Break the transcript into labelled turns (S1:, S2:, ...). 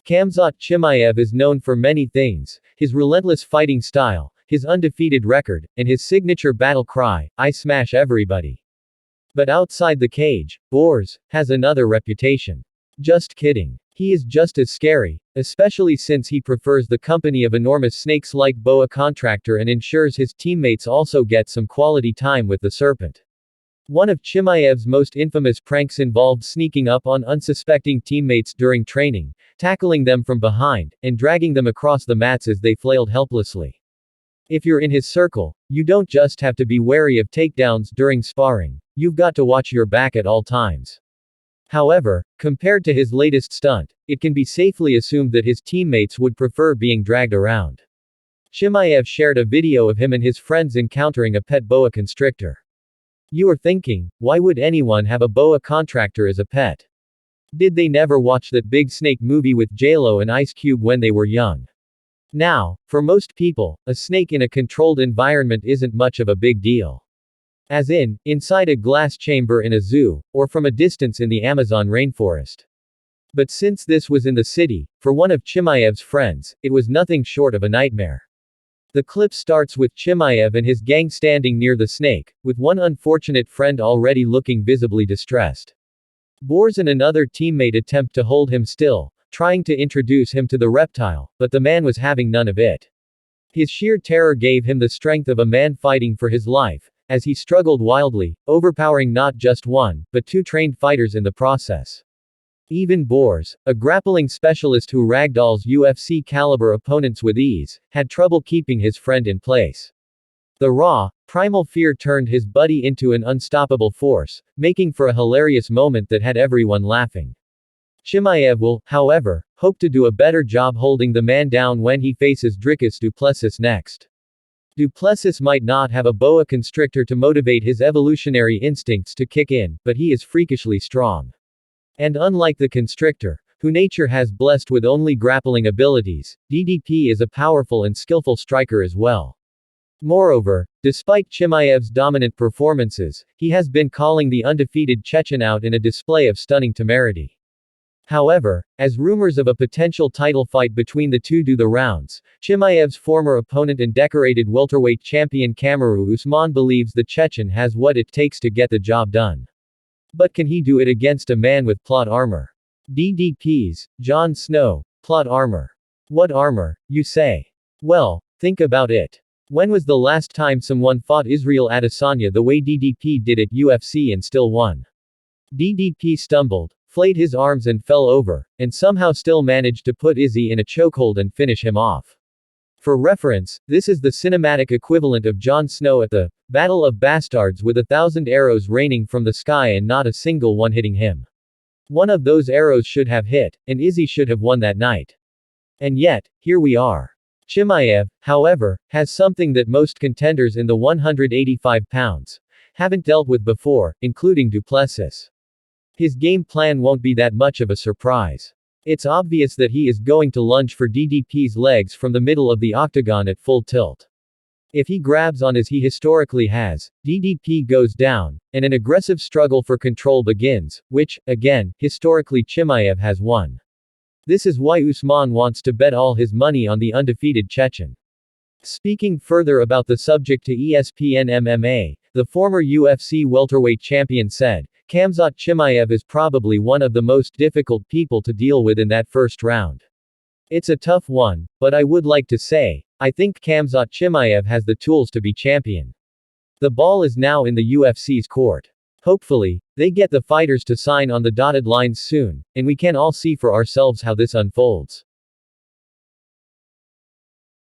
S1: Khamzat Chimaev is known for many things: his relentless fighting style, his undefeated record, and his signature battle cry, "I smash everybody." But outside the cage, Borz has another reputation. Just kidding. He is just as scary, especially since he prefers the company of enormous snakes like boa contractor and ensures his teammates also get some quality time with the serpent. One of Chimaev's most infamous pranks involved sneaking up on unsuspecting teammates during training, tackling them from behind, and dragging them across the mats as they flailed helplessly. If you're in his circle, you don't just have to be wary of takedowns during sparring, you've got to watch your back at all times. However, compared to his latest stunt, it can be safely assumed that his teammates would prefer being dragged around. Chimaev shared a video of him and his friends encountering a pet boa constrictor. You are thinking, why would anyone have a boa contractor as a pet? Did they never watch that big snake movie with JLO and Ice Cube when they were young? Now, for most people, a snake in a controlled environment isn't much of a big deal. As in, inside a glass chamber in a zoo, or from a distance in the Amazon rainforest. But since this was in the city, for one of Chimaev's friends, it was nothing short of a nightmare. The clip starts with Chimaev and his gang standing near the snake, with one unfortunate friend already looking visibly distressed. Borz and another teammate attempt to hold him still, trying to introduce him to the reptile, but the man was having none of it. His sheer terror gave him the strength of a man fighting for his life, as he struggled wildly, overpowering not just one, but two trained fighters in the process. Even Borz, a grappling specialist who ragdolls UFC-caliber opponents with ease, had trouble keeping his friend in place. The raw, primal fear turned his buddy into an unstoppable force, making for a hilarious moment that had everyone laughing. Chimaev will, however, hope to do a better job holding the man down when he faces Dricus du Plessis next. Du Plessis might not have a boa constrictor to motivate his evolutionary instincts to kick in, but he is freakishly strong. And unlike the constrictor, who nature has blessed with only grappling abilities, DDP is a powerful and skillful striker as well. Moreover, despite Chimaev's dominant performances, he has been calling the undefeated Chechen out in a display of stunning temerity. However, as rumors of a potential title fight between the two do the rounds, Chimaev's former opponent and decorated welterweight champion Kamaru Usman believes the Chechen has what it takes to get the job done. But can he do it against a man with plot armor? DDP's, Jon Snow, plot armor. What armor, you say? Well, think about it. When was the last time someone fought Israel Adesanya the way DDP did at UFC and still won? DDP stumbled, flayed his arms and fell over, and somehow still managed to put Izzy in a chokehold and finish him off. For reference, this is the cinematic equivalent of Jon Snow at the Battle of Bastards with 1,000 arrows raining from the sky and not a single one hitting him. One of those arrows should have hit, and Izzy should have won that night. And yet, here we are. Chimaev, however, has something that most contenders in the 185 pounds haven't dealt with before, including Du Plessis. His game plan won't be that much of a surprise. It's obvious that he is going to lunge for DDP's legs from the middle of the octagon at full tilt. If he grabs on as he historically has, DDP goes down, and an aggressive struggle for control begins, which, again, historically Chimaev has won. This is why Usman wants to bet all his money on the undefeated Chechen. Speaking further about the subject to ESPN MMA, the former UFC welterweight champion said, Khamzat Chimaev is probably one of the most difficult people to deal with in that first round. It's a tough one, but I would like to say, I think Khamzat Chimaev has the tools to be champion. The ball is now in the UFC's court. Hopefully, they get the fighters to sign on the dotted lines soon, and we can all see for ourselves how this unfolds.